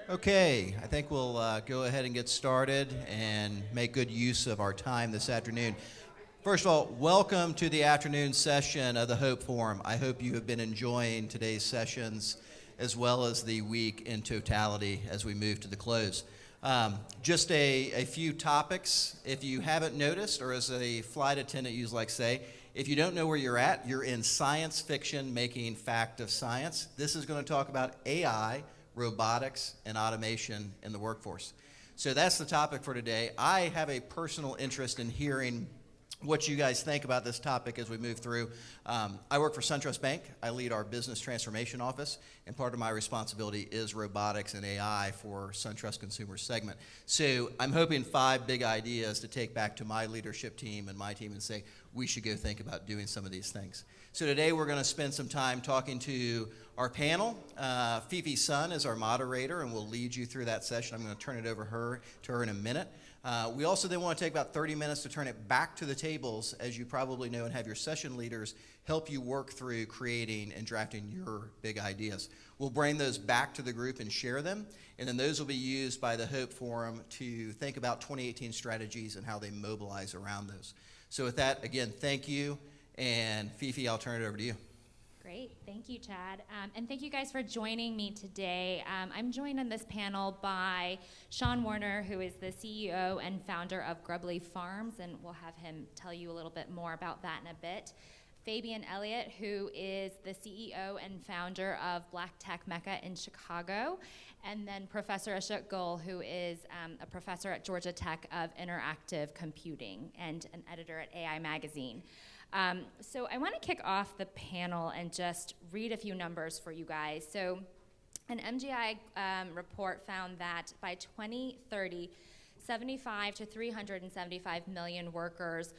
Okay, I think we'll go ahead and get started and make good use of our time this afternoon. First of all, welcome to the afternoon session of the Hope Forum. I hope you have been enjoying today's sessions as well as the week in totality as we move to the close. Just a few topics. If you haven't noticed, or as a flight attendant used like say, if you don't know where you're at, you're in science fiction making fact of science. This is going to talk about AI, robotics, and automation in the workforce. So that's the topic for today. I have a personal interest in hearing what you guys think about this topic as we move through. I work for SunTrust Bank. I lead our business transformation office, and part of my responsibility is robotics and AI for SunTrust Consumer segment. So I'm hoping 5 big ideas to take back to my leadership team and my team and say, we should go think about doing some of these things. So today we're going to spend some time talking to our panel. Fifi Sun is our moderator, and we'll lead you through that session. I'm going to turn it over to her in a minute. We also then want to take about 30 minutes to turn it back to the tables, as you probably know, and have your session leaders help you work through creating and drafting your big ideas. We'll bring those back to the group and share them, and then those will be used by the Hope Forum to think about 2018 strategies and how they mobilize around those. So with that, again, thank you, and Fifi, I'll turn it over to you. Great, thank you, Chad. And thank you guys for joining me today. I'm joined on this panel by Sean Warner, who is the CEO and founder of Grubbly Farms, and we'll have him tell you a little bit more about that in a bit. Fabian Elliott, who is the CEO and founder of Black Tech Mecca in Chicago, and then Professor Ashok Goel, who is a professor at Georgia Tech of Interactive Computing and an editor at AI Magazine. So I want to kick off the panel and just read a few numbers for you guys. So an MGI report found that by 2030, 75 to 375 million workers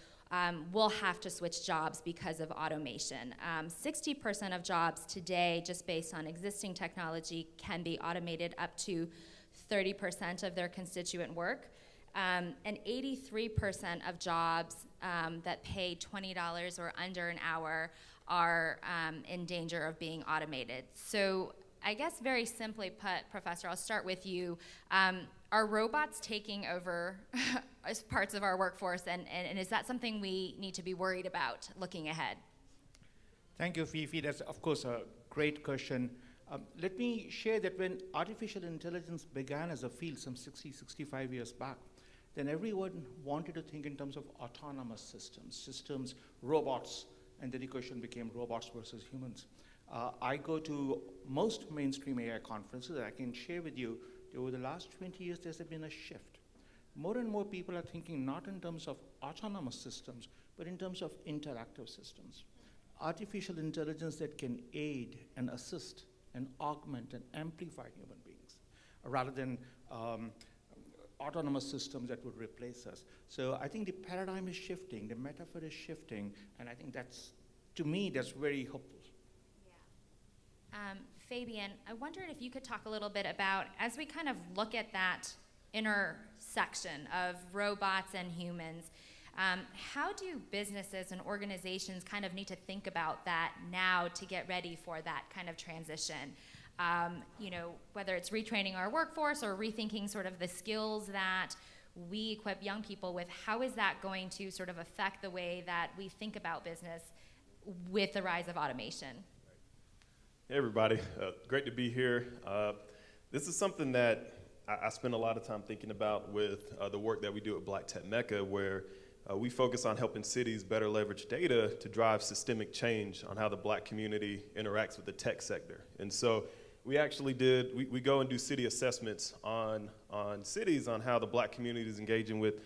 will have to switch jobs because of automation. 60% of jobs today, just based on existing technology, can be automated up to 30% of their constituent work. And 83% of jobs that pay $20 or under an hour are in danger of being automated. So I guess very simply put, Professor, I'll start with you. Are robots taking over as parts of our workforce, and is that something we need to be worried about looking ahead? Thank you, Fifi. That's, of course, a great question. Let me share that when artificial intelligence began as a field some 60, 65 years back, then everyone wanted to think in terms of autonomous systems, robots, and then the question became robots versus humans. I go to most mainstream AI conferences. I can share with you that over the last 20 years, there's been a shift. More and more people are thinking not in terms of autonomous systems, but in terms of interactive systems. Artificial intelligence that can aid and assist and augment and amplify human beings, rather than autonomous systems that would replace us. So I think the paradigm is shifting, the metaphor is shifting, and I think that's, to me, that's very hopeful. Yeah. Fabian, I wondered if you could talk a little bit about, as we kind of look at that intersection of robots and humans, how do businesses and organizations kind of need to think about that now to get ready for that kind of transition? Whether it's retraining our workforce or rethinking sort of the skills that we equip young people with, how is that going to sort of affect the way that we think about business with the rise of automation? Hey everybody, great to be here. This is something that I spend a lot of time thinking about with the work that we do at Black Tech Mecca, where we focus on helping cities better leverage data to drive systemic change on how the Black community interacts with the tech sector. And so we actually we go and do city assessments on cities on how the Black community is engaging with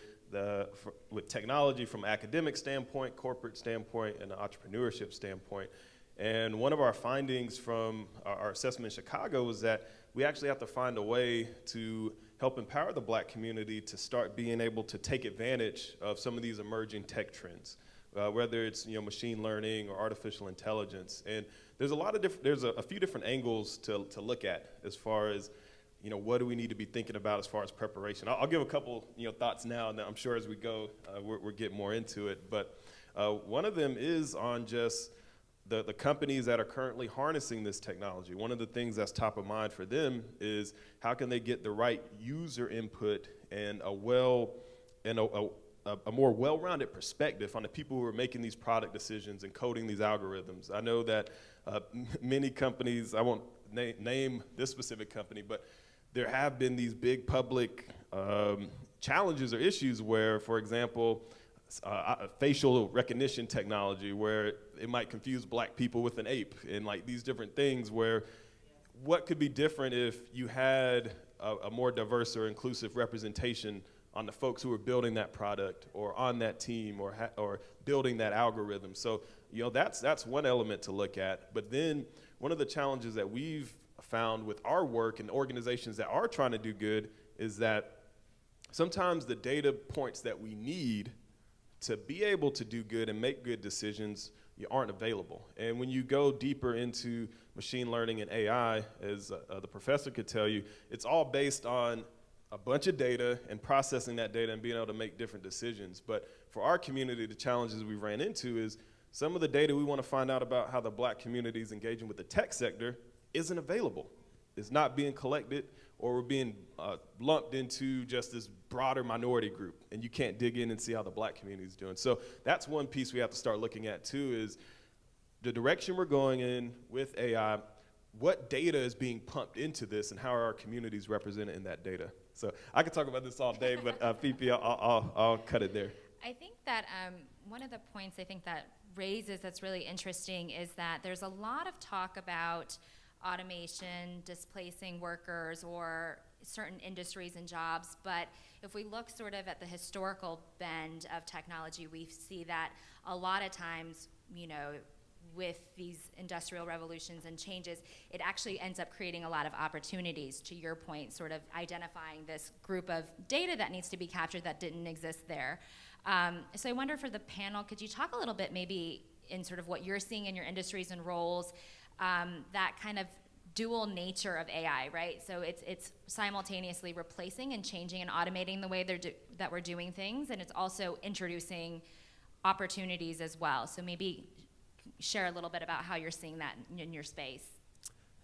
technology from academic standpoint, corporate standpoint, and an entrepreneurship standpoint. And one of our findings from our assessment in Chicago was that we actually have to find a way to help empower the Black community to start being able to take advantage of some of these emerging tech trends, whether it's machine learning or artificial intelligence. And there's a few different angles to look at as far as what do we need to be thinking about as far as preparation. I'll give a couple thoughts now, and I'm sure as we go we'll get more into it. But one of them is on just the companies that are currently harnessing this technology, one of the things that's top of mind for them is how can they get the right user input and a more well-rounded perspective on the people who are making these product decisions and coding these algorithms. I know that many companies, I won't name this specific company, but there have been these big public challenges or issues where, for example, facial recognition technology, where it might confuse black people with an ape, and like these different things where what could be different if you had a more diverse or inclusive representation on the folks who are building that product or on that team or building that algorithm. So, you know, that's one element to look at. But then one of the challenges that we've found with our work and organizations that are trying to do good is that sometimes the data points that we need to be able to do good and make good decisions aren't available. And when you go deeper into machine learning and AI, as the professor could tell you, it's all based on a bunch of data and processing that data and being able to make different decisions. But for our community, the challenges we ran into is some of the data we want to find out about how the black community is engaging with the tech sector isn't available. It's not being collected, or we're being lumped into just this broader minority group, and you can't dig in and see how the black community is doing. So that's one piece we have to start looking at too, is the direction we're going in with AI, what data is being pumped into this, and how are our communities represented in that data? So I could talk about this all day, but Fifi, I'll cut it there. I think that one of the points I think that raises that's really interesting is that there's a lot of talk about automation displacing workers or certain industries and jobs, but if we look sort of at the historical bend of technology, we see that a lot of times, you know, with these industrial revolutions and changes, it actually ends up creating a lot of opportunities, to your point, sort of identifying this group of data that needs to be captured that didn't exist there. So I wonder, for the panel, could you talk a little bit maybe in sort of what you're seeing in your industries and roles, that kind of dual nature of AI, right? So it's simultaneously replacing and changing and automating the way that we're doing things, and it's also introducing opportunities as well. So maybe share a little bit about how you're seeing that in your space.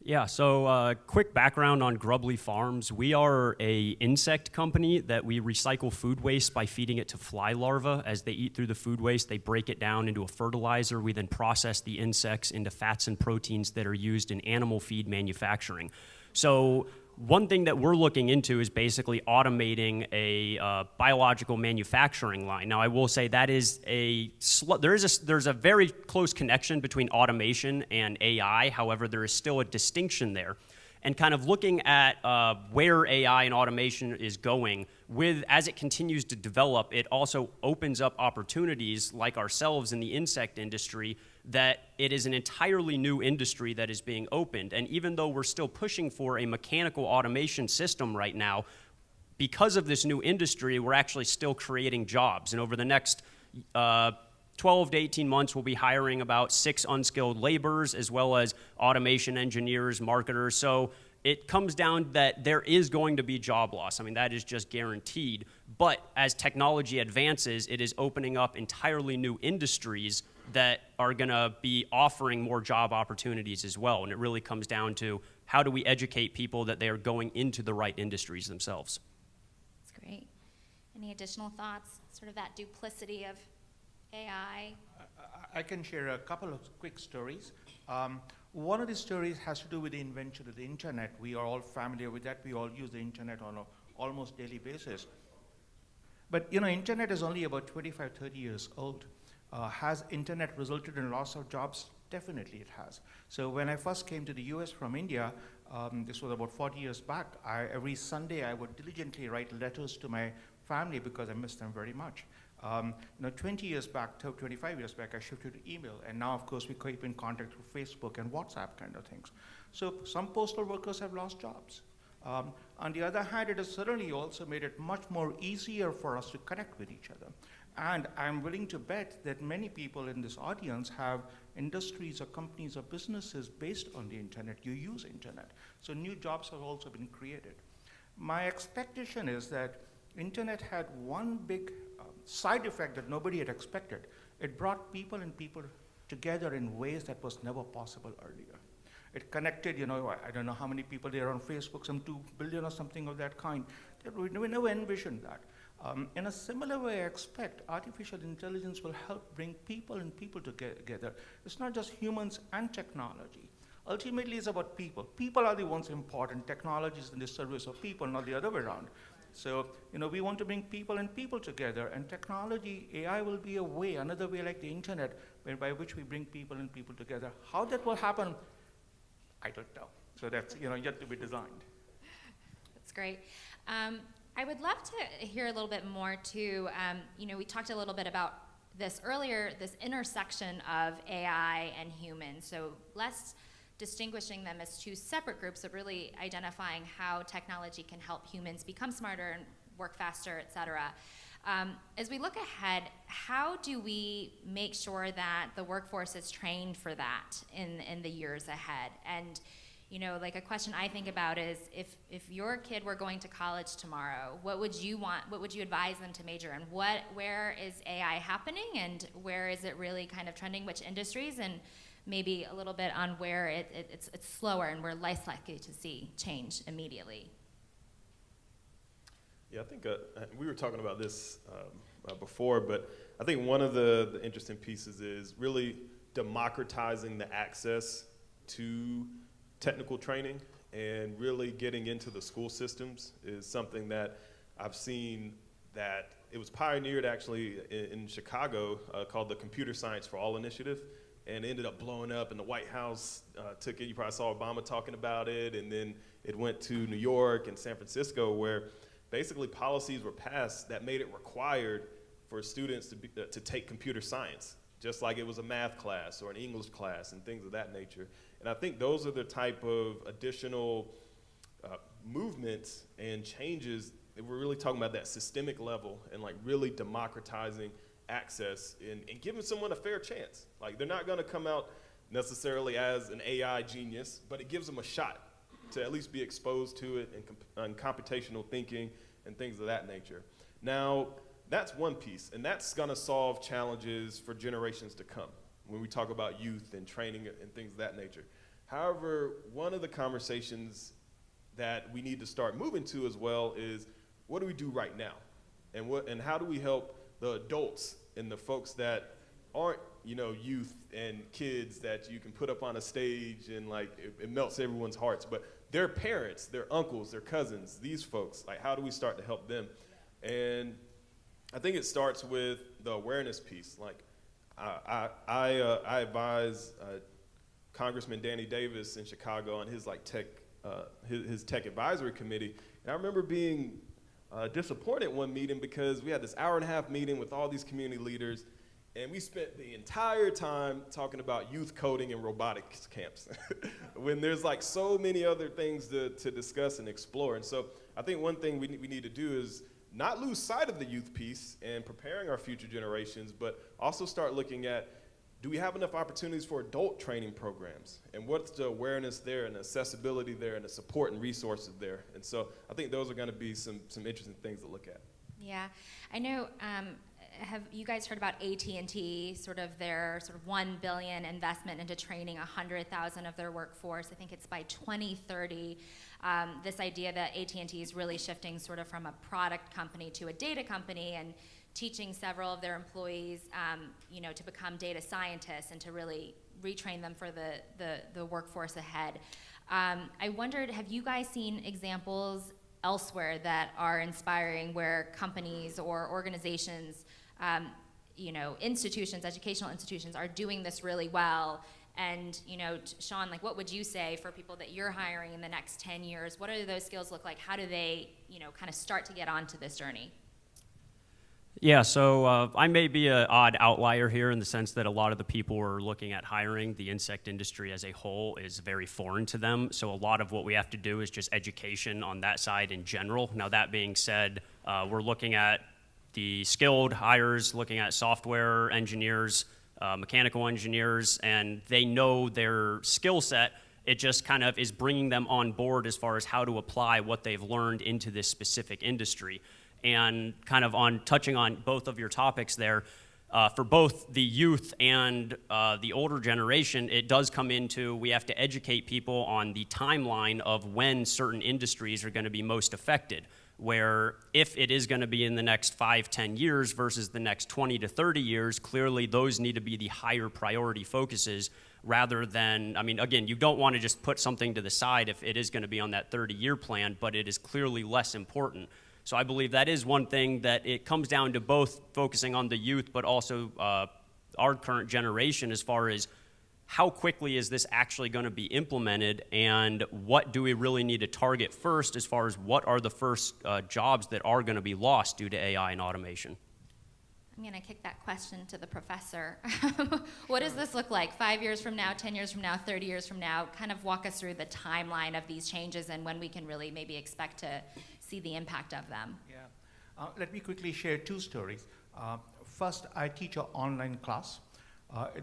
Yeah, so quick background on Grubbly Farms. We are a insect company that we recycle food waste by feeding it to fly larvae. As they eat through the food waste, they break it down into a fertilizer. We then process the insects into fats and proteins that are used in animal feed manufacturing. So one thing that we're looking into is basically automating a biological manufacturing line. Now, I will say that is there's a very close connection between automation and AI. However, there is still a distinction there. And kind of looking at where AI and automation is going, as it continues to develop, it also opens up opportunities like ourselves in the insect industry, that it is an entirely new industry that is being opened. And even though we're still pushing for a mechanical automation system right now, because of this new industry, we're actually still creating jobs. And over the next 12 to 18 months, we'll be hiring about 6 unskilled laborers, as well as automation engineers, marketers. So it comes down that there is going to be job loss. I mean, that is just guaranteed. But as technology advances, it is opening up entirely new industries that are going to be offering more job opportunities as well. And it really comes down to, how do we educate people that they are going into the right industries themselves? That's great. Any additional thoughts? Sort of that duplicity of AI? I can share a couple of quick stories. One of the stories has to do with the invention of the internet. We are all familiar with that. We all use the internet on an almost daily basis. But you know, internet is only about 25, 30 years old. Has internet resulted in loss of jobs? Definitely it has. So when I first came to the US from India, this was about 40 years back, every Sunday I would diligently write letters to my family because I missed them very much. 20 years back, 25 years back, I shifted to email, and now, of course, we keep in contact through Facebook and WhatsApp kind of things. So some postal workers have lost jobs. On the other hand, it has certainly also made it much more easier for us to connect with each other. And I'm willing to bet that many people in this audience have industries or companies or businesses based on the internet. You use internet. So new jobs have also been created. My expectation is that internet had one big side effect that nobody had expected. It brought people and people together in ways that was never possible earlier. It connected, I don't know how many people there are on Facebook, some 2 billion or something of that kind. We never envisioned that. In a similar way, I expect artificial intelligence will help bring people and people together. It's not just humans and technology. Ultimately, it's about people. People are the ones important. Technology is in the service of people, not the other way around. So, we want to bring people and people together, and technology, AI will be a way, another way like the internet, by which we bring people and people together. How that will happen, I don't know. So that's, yet to be designed. That's great. I would love to hear a little bit more too. We talked a little bit about this earlier, this intersection of AI and humans. So less distinguishing them as two separate groups, but really identifying how technology can help humans become smarter and work faster, et cetera. As we look ahead, how do we make sure that the workforce is trained for that in the years ahead? And like a question I think about is if your kid were going to college tomorrow, what would you advise them to major in? Where is AI happening, and where is it really kind of trending, which industries, and maybe a little bit on where it's slower and we're less likely to see change immediately? Yeah, I think we were talking about this before, but I think one of the interesting pieces is really democratizing the access to technical training, and really getting into the school systems is something that I've seen that it was pioneered actually in Chicago called the Computer Science for All Initiative, and it ended up blowing up, and the White House took it. You probably saw Obama talking about it, and then it went to New York and San Francisco, where basically policies were passed that made it required for students to take computer science, just like it was a math class or an English class and things of that nature. And I think those are the type of additional movements and changes that we're really talking about, that systemic level, and like really democratizing access and giving someone a fair chance. Like, they're not gonna come out necessarily as an AI genius, but it gives them a shot to at least be exposed to it and computational thinking and things of that nature. Now, that's one piece, and that's gonna solve challenges for generations to come when we talk about youth and training and things of that nature. However, one of the conversations that we need to start moving to as well is, what do we do right now? And how do we help the adults and the folks that aren't, youth and kids that you can put up on a stage and like it melts everyone's hearts, but their parents, their uncles, their cousins, these folks, like, how do we start to help them? And I think it starts with the awareness piece. Like, I advise Congressman Danny Davis in Chicago on his his tech advisory committee, and I remember being disappointed one meeting because we had this hour-and-a-half meeting with all these community leaders, and we spent the entire time talking about youth coding and robotics camps when there's like so many other things to discuss and explore. And so I think one thing we need to do is not lose sight of the youth piece and preparing our future generations, but also start looking at, do we have enough opportunities for adult training programs? And what's the awareness there and accessibility there and the support and resources there? And so I think those are gonna be some interesting things to look at. Yeah, I know, have you guys heard about AT&T, sort of their $1 billion investment into training 100,000 of their workforce? I think it's by 2030. This idea that AT&T is really shifting sort of from a product company to a data company, and teaching several of their employees, to become data scientists and to really retrain them for the workforce ahead. I wondered, have you guys seen examples elsewhere that are inspiring, where companies or organizations, institutions, educational institutions, are doing this really well? And, Sean, like, what would you say for people that you're hiring in the next 10 years? What do those skills look like? How do they, kind of start to get onto this journey? Yeah, so I may be an odd outlier here in the sense that a lot of the people we're looking at hiring, the insect industry as a whole, is very foreign to them. So a lot of what we have to do is just education on that side in general. Now, that being said, we're looking at the skilled hires, looking at software engineers, mechanical engineers, and they know their skill set. It just kind of is bringing them on board as far as how to apply what they've learned into this specific industry. And kind of on touching on both of your topics there, For both the youth and the older generation, it does come into we have to educate people on the timeline of when certain industries are going to be most affected, where if it is going to be in the next 5-10 years versus the next 20 to 30 years, clearly those need to be the higher priority focuses rather than, I mean, again, you don't want to just put something to the side if it is going to be on that 30-year plan, but it is clearly less important. So I believe that is one thing that it comes down to both focusing on the youth, but also our current generation as far as how quickly is this actually going to be implemented and what do we really need to target first as far as what are the first jobs that are going to be lost due to AI and automation. I'm going to kick that question to the professor. What does this look like 5 years from now, 10 years from now, 30 years from now? Kind of walk us through the timeline of these changes and when we can really maybe expect to see the impact of them. Yeah. Let me quickly share two stories. First, I teach an online class.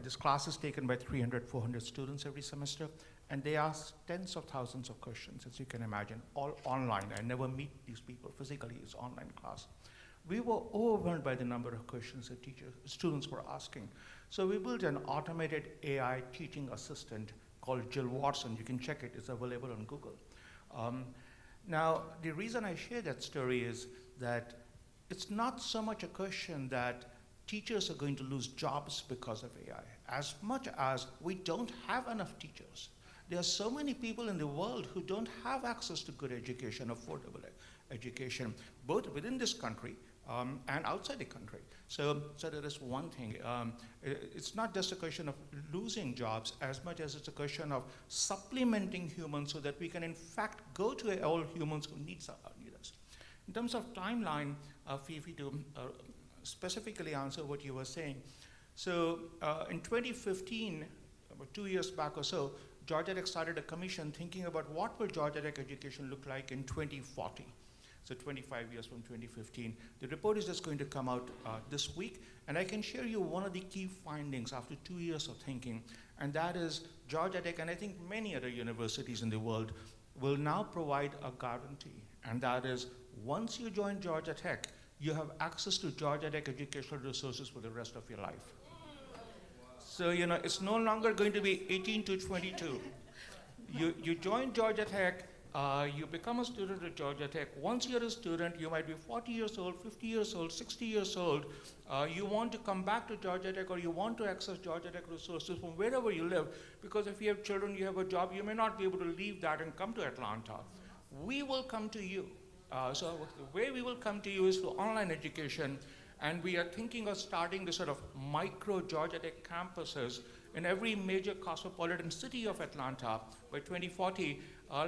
This class is taken by 300, 400 students every semester, and they ask tens of thousands of questions, as you can imagine, all online. I never meet these people physically, it's online class. We were overwhelmed by the number of questions that students were asking. So we built an automated AI teaching assistant called Jill Watson. You can check it, it's available on Google. Now, the reason I share that story is that it's not so much a question that teachers are going to lose jobs because of AI, as much as we don't have enough teachers. There are so many people in the world who don't have access to good education, affordable education, both within this country and outside the country. So that is one thing. It's not just a question of losing jobs as much as it's a question of supplementing humans so that we can in fact go to all humans who need us. In terms of timeline, Fifi, to specifically answer what you were saying. So in 2015, about 2 years back or so, Georgia Tech started a commission thinking about what will Georgia Tech education look like in 2040. So 25 years from 2015. The report is just going to come out this week, and I can share you one of the key findings after 2 years of thinking, and that is Georgia Tech, and I think many other universities in the world, will now provide a guarantee, and that is once you join Georgia Tech, you have access to Georgia Tech educational resources for the rest of your life. So, it's no longer going to be 18 to 22. You join Georgia Tech, you become a student at Georgia Tech. Once you're a student, you might be 40 years old, 50 years old, 60 years old. You want to come back to Georgia Tech or you want to access Georgia Tech resources from wherever you live, because if you have children, you have a job, you may not be able to leave that and come to Atlanta. We will come to you. So the way we will come to you is through online education, and we are thinking of starting the sort of micro Georgia Tech campuses in every major cosmopolitan city of Atlanta by 2040,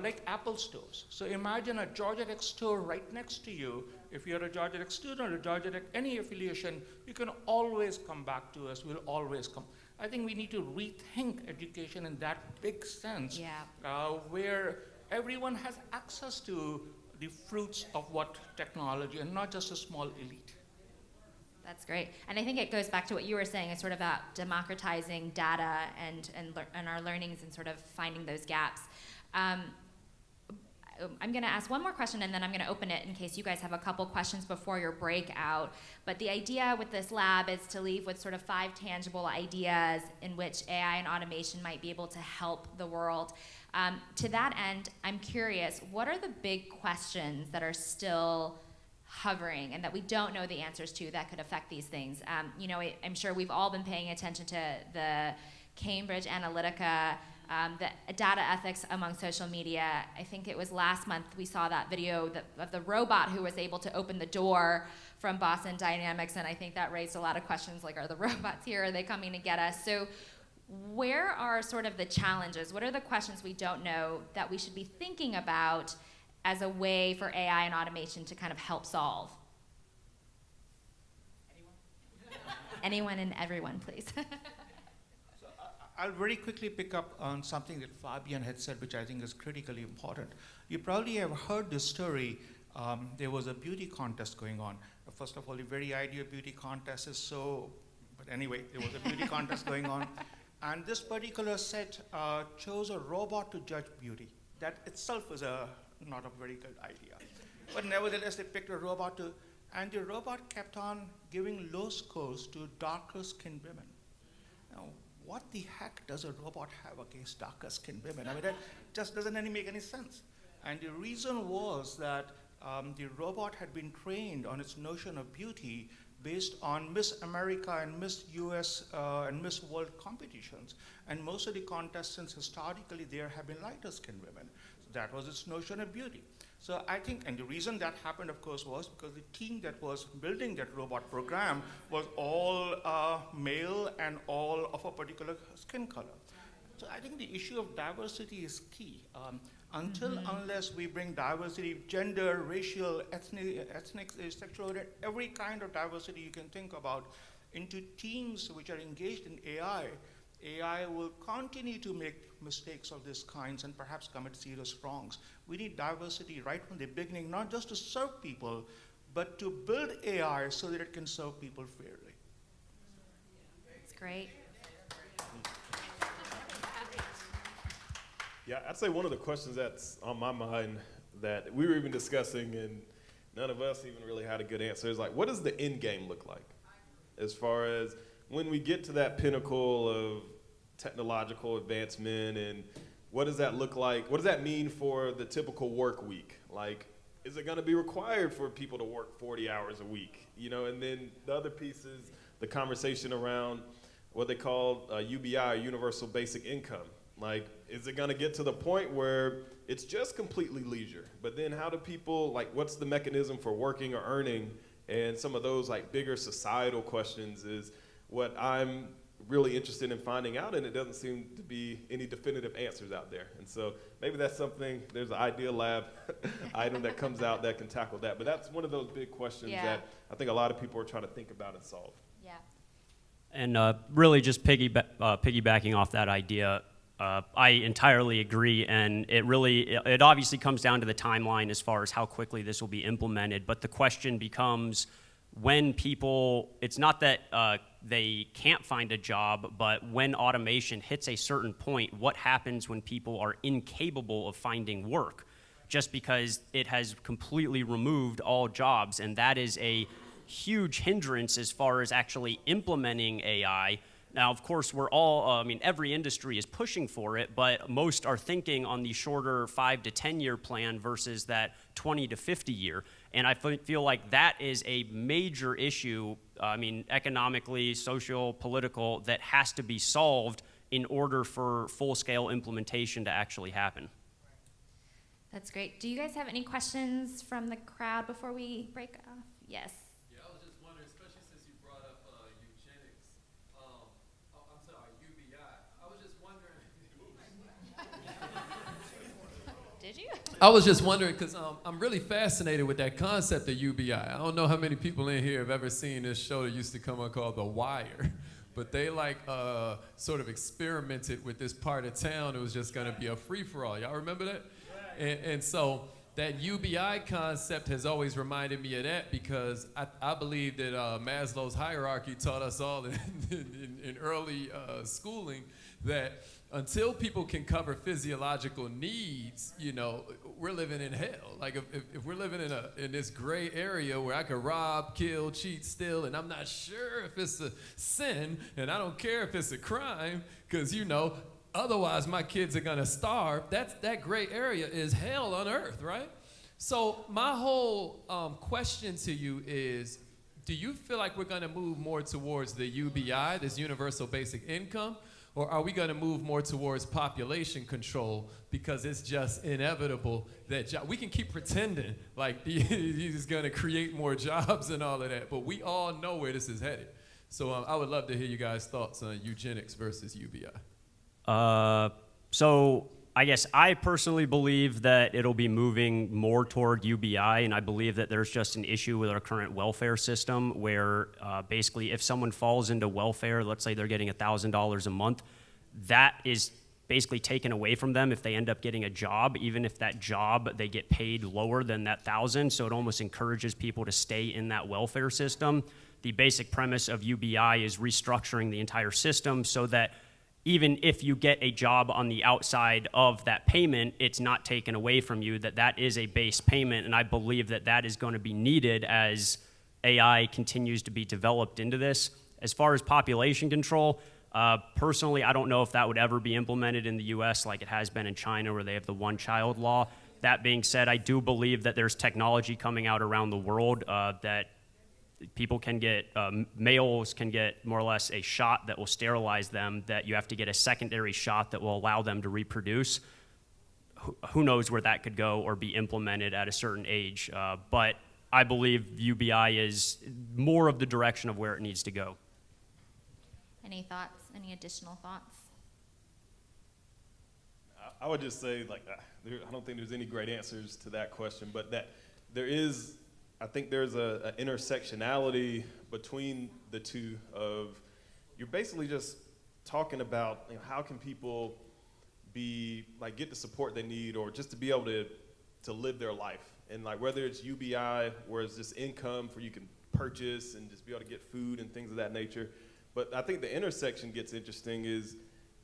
like Apple stores. So imagine a Georgia Tech store right next to you. If you're a Georgia Tech student or Georgia Tech, any affiliation, you can always come back to us. We'll always come. I think we need to rethink education in that big sense, where everyone has access to the fruits of what technology, and not just a small elite. That's great. And I think it goes back to what you were saying, it's sort of about democratizing data and our learnings and sort of finding those gaps. I'm going to ask one more question, and then I'm going to open it in case you guys have a couple questions before your breakout. But the idea with this lab is to leave with sort of 5 tangible ideas in which AI and automation might be able to help the world. To that end, I'm curious, what are the big questions that are still hovering and that we don't know the answers to that could affect these things? I'm sure we've all been paying attention to the Cambridge Analytica, the data ethics among social media. I think it was last month we saw that video of the robot who was able to open the door from Boston Dynamics, and I think that raised a lot of questions like, are the robots here? Are they coming to get us? So where are sort of the challenges? What are the questions we don't know that we should be thinking about as a way for AI and automation to kind of help solve? Anyone and everyone, please. So I'll very quickly pick up on something that Fabian had said, which I think is critically important. You probably have heard this story. There was a beauty contest going on. First of all, the very idea of beauty contest is so, but anyway, there was a beauty contest going on. And this particular set chose a robot to judge beauty. That itself is not a very good idea. But nevertheless, they picked a robot to, and the robot kept on giving low scores to darker-skinned women. Now, what the heck does a robot have against darker-skinned women? I mean, that just doesn't make any sense. And the reason was that the robot had been trained on its notion of beauty based on Miss America and Miss US and Miss World competitions. And most of the contestants historically there have been lighter-skinned women. So that was its notion of beauty. So I think, and the reason that happened, of course, was because the team that was building that robot program was all male and all of a particular skin color. So I think the issue of diversity is key. Unless we bring diversity, gender, racial, ethnic, sexual, every kind of diversity you can think about into teams which are engaged in AI will continue to make mistakes of this kinds and perhaps commit serious wrongs. We need diversity right from the beginning, not just to serve people, but to build AI so that it can serve people fairly. That's great. Yeah, I'd say one of the questions that's on my mind that we were even discussing and none of us even really had a good answer is like, what does the end game look like? As far as when we get to that pinnacle of technological advancement and what does that look like? What does that mean for the typical work week? Like, is it gonna be required for people to work 40 hours a week? You know, and then the other piece is the conversation around what they call UBI, Universal Basic Income. Like, is it gonna get to the point where it's just completely leisure? But then how do people, like, what's the mechanism for working or earning? And some of those like bigger societal questions is what I'm really interested in finding out, and it doesn't seem to be any definitive answers out there. And so maybe that's something, there's an Idea Lab item that comes out that can tackle that. But that's one of those big questions that I think a lot of people are trying to think about and solve. Yeah. And really just piggybacking off that idea, I entirely agree, and it obviously comes down to the timeline as far as how quickly this will be implemented, but the question becomes when people, it's not that they can't find a job, but when automation hits a certain point, what happens when people are incapable of finding work? Just because it has completely removed all jobs, and that is a huge hindrance as far as actually implementing AI. Now, of course, we're all, every industry is pushing for it, but most are thinking on the shorter 5 to 10 year plan versus that 20 to 50 year. And I feel like that is a major issue, economically, social, political, that has to be solved in order for full-scale implementation to actually happen. That's great. Do you guys have any questions from the crowd before we break off? Yes. Yeah, I was just wondering, especially since you brought up eugenics, I'm sorry, UBI. I was just wondering. Did you? I was just wondering because I'm really fascinated with that concept of UBI. I don't know how many people in here have ever seen this show that used to come on called The Wire, but they sort of experimented with this part of town. It was just going to be a free-for-all. Y'all remember that? And so that UBI concept has always reminded me of that because I believe that Maslow's hierarchy taught us all in early schooling that until people can cover physiological needs, we're living in hell. Like if we're living in this gray area where I could rob, kill, cheat, steal, and I'm not sure if it's a sin, and I don't care if it's a crime, because otherwise my kids are gonna starve. That gray area is hell on earth, right? So my whole question to you is, do you feel like we're gonna move more towards the UBI, this universal basic income? Or are we going to move more towards population control because it's just inevitable that we can keep pretending like he's going to create more jobs and all of that, but we all know where this is headed. So I would love to hear you guys' thoughts on eugenics versus UBI. So I guess I personally believe that it'll be moving more toward UBI, and I believe that there's just an issue with our current welfare system where basically if someone falls into welfare, let's say they're getting $1,000 a month, that is basically taken away from them if they end up getting a job, even if that job they get paid lower than that $1,000, so it almost encourages people to stay in that welfare system. The basic premise of UBI is restructuring the entire system so that even if you get a job on the outside of that payment, it's not taken away from you, that is a base payment, and I believe that is going to be needed as AI continues to be developed into this. As far as population control, personally, I don't know if that would ever be implemented in the US like it has been in China, where they have the one-child law. That being said, I do believe that there's technology coming out around the world that people can get, males can get more or less a shot that will sterilize them, that you have to get a secondary shot that will allow them to reproduce. Who knows where that could go or be implemented at a certain age. But I believe UBI is more of the direction of where it needs to go. Any thoughts? Any additional thoughts? I would just say, like, I don't think there's any great answers to that question, but that there is, I think there's an intersectionality between the two of, you're basically just talking about, you know, how can people be, like, get the support they need, or just to be able to live their life. And like, whether it's UBI, where it's just income for you can purchase and just be able to get food and things of that nature. But I think the intersection gets interesting is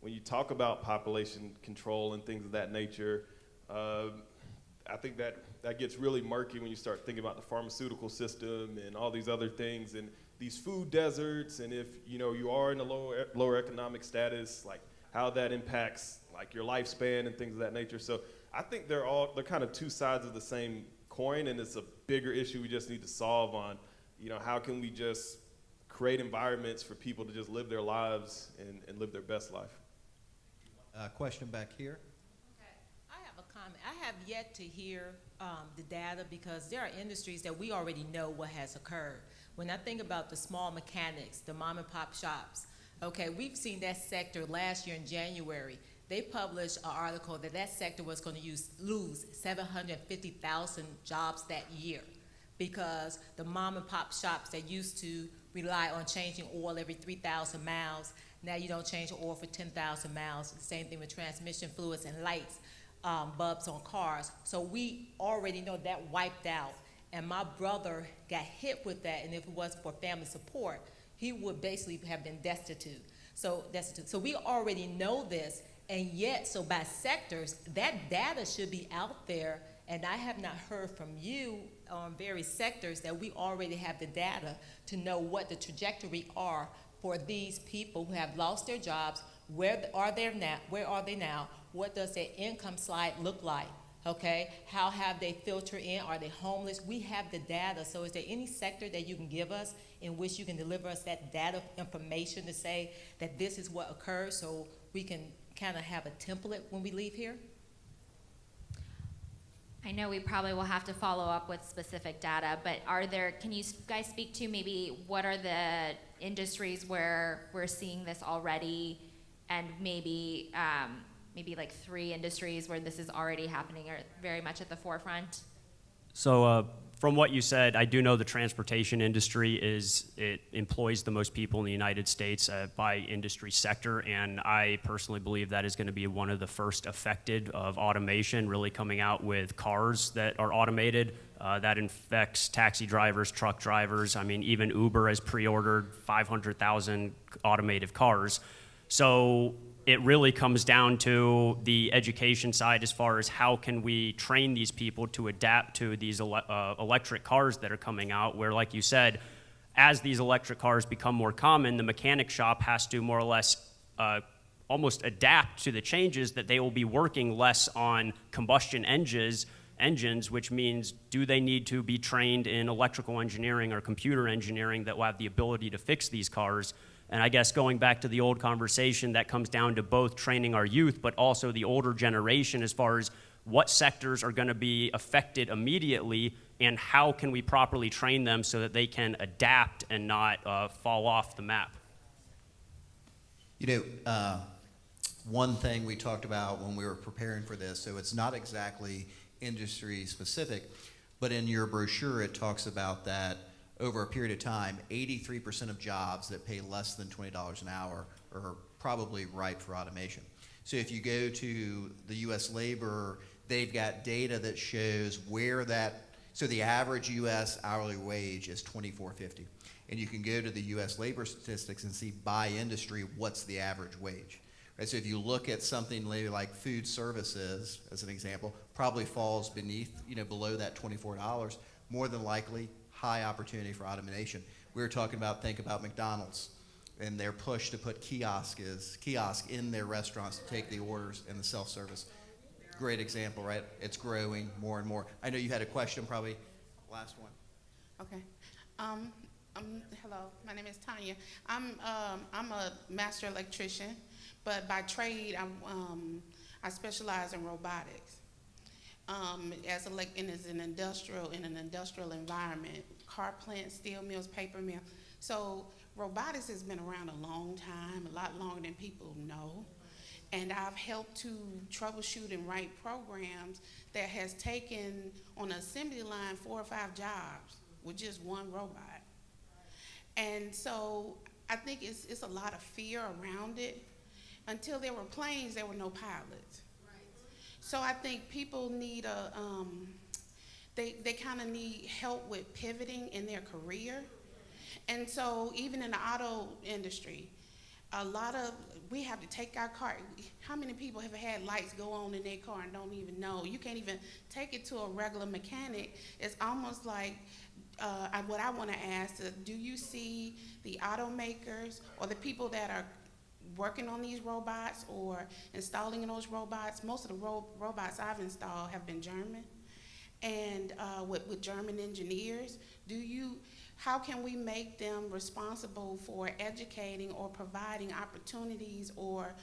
when you talk about population control and things of that nature. I think that gets really murky when you start thinking about the pharmaceutical system and all these other things and these food deserts, and if you are in a lower economic status, like how that impacts like your lifespan and things of that nature. So I think they're kind of two sides of the same coin, and it's a bigger issue we just need to solve on, how can we just create environments for people to just live their lives and live their best life. Question back here. Okay, I have a comment. I have yet to hear the data, because there are industries that we already know what has occurred. When I think about the small mechanics, the mom and pop shops, okay, we've seen that sector last year in January. They published an article that sector was going to lose 750,000 jobs that year, because the mom and pop shops that used to rely on changing oil every 3,000 miles, now you don't change oil for 10,000 miles. The same thing with transmission fluids and lights, bulbs on cars. So we already know that wiped out. And my brother got hit with that, and if it wasn't for family support, he would basically have been destitute. So we already know this, and yet, so by sectors, that data should be out there, and I have not heard from you on various sectors that we already have the data to know what the trajectory are for these people who have lost their jobs. Where are they now? What does their income slide look like? Okay, how have they filtered in? Are they homeless? We have the data. So is there any sector that you can give us in which you can deliver us that data information to say that this is what occurs, so we can kind of have a template when we leave here? I know we probably will have to follow up with specific data, but can you guys speak to maybe what are the industries where we're seeing this already, and maybe like 3 industries where this is already happening or very much at the forefront? So from what you said, I do know the transportation industry it employs the most people in the United States by industry sector, and I personally believe that is going to be one of the first affected of automation, really coming out with cars that are automated. That affects taxi drivers, truck drivers. I mean, even Uber has pre-ordered 500,000 automated cars. So it really comes down to the education side, as far as how can we train these people to adapt to these electric cars that are coming out, where, like you said, as these electric cars become more common, the mechanic shop has to more or less almost adapt to the changes, that they will be working less on combustion engines, which means, do they need to be trained in electrical engineering or computer engineering that will have the ability to fix these cars? And I guess going back to the old conversation, that comes down to both training our youth, but also the older generation, as far as what sectors are going to be affected immediately, and how can we properly train them so that they can adapt and not fall off the map. One thing we talked about when we were preparing for this, so it's not exactly industry specific, but in your brochure it talks about that over a period of time, 83% of jobs that pay less than $20 an hour are probably ripe for automation. So if you go to the US labor, they've got data that shows where so the average US hourly wage is $24.50. And you can go to the US labor statistics and see by industry what's the average wage. Right? So if you look at something maybe like food services, as an example, probably falls below that $24, more than likely high opportunity for automation. We were talking about, think about McDonald's and their push to put kiosk in their restaurants to take the orders and the self-service. Great example, right? It's growing more and more. I know you had a question, probably last one. Okay. Hello, my name is Tanya. I'm a master electrician, but by trade, I specialize in robotics. In an industrial environment, car plants, steel mills, paper mill. So robotics has been around a long time, a lot longer than people know. And I've helped to troubleshoot and write programs that has taken on an assembly line 4 or 5 jobs with just one robot. And so I think it's a lot of fear around it. Until there were planes, there were no pilots. So I think people need they kind of need help with pivoting in their career. And so even in the auto industry, we have to take our car. How many people have had lights go on in their car and don't even know? You can't even take it to a regular mechanic. It's almost like what I want to ask is, do you see the automakers or the people that are working on these robots or installing those robots? Most of the robots I've installed have been German, and with German engineers. How can we make them responsible for educating or providing opportunities or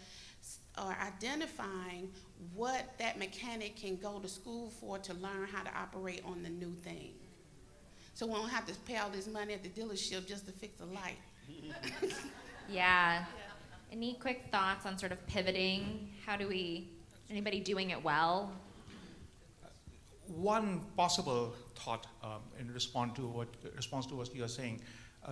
identifying what that mechanic can go to school for to learn how to operate on the new thing? So we don't have to pay all this money at the dealership just to fix a light. Yeah. Any quick thoughts on sort of pivoting? Anybody doing it well? One possible thought in response to what you are saying,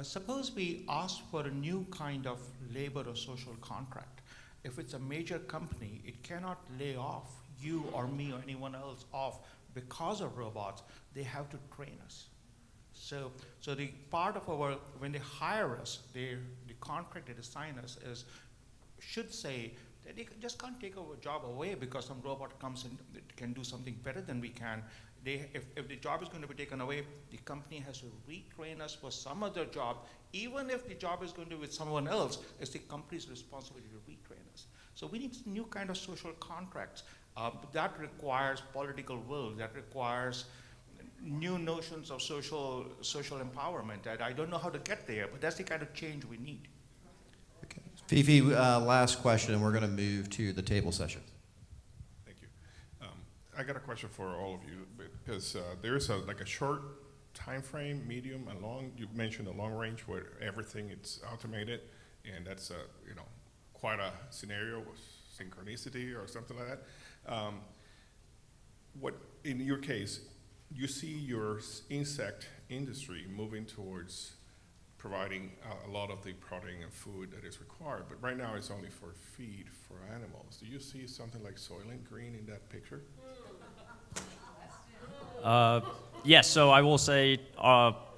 suppose we ask for a new kind of labor or social contract. If it's a major company, it cannot lay off you or me or anyone else off because of robots. They have to train us. So the part of when they hire us, the contract they assign us should say that they just can't take our job away because some robot comes and can do something better than we can. If the job is going to be taken away, the company has to retrain us for some other job. Even if the job is going to be with someone else, it's the company's responsibility to retrain us. So we need new kind of social contracts. That requires political will. That requires new notions of social empowerment. I don't know how to get there, but that's the kind of change we need. Okay. Fifi, last question, and we're going to move to the table session. Thank you. I got a question for all of you because there's a short time frame, medium, and long. You mentioned the long range where everything is automated, and that's quite a scenario with synchronicity or something like that. What in your case? You see your insect industry moving towards providing a lot of the protein and food that is required, but right now it's only for feed for animals. Do you see something like Soylent Green in that picture? Yes, so I will say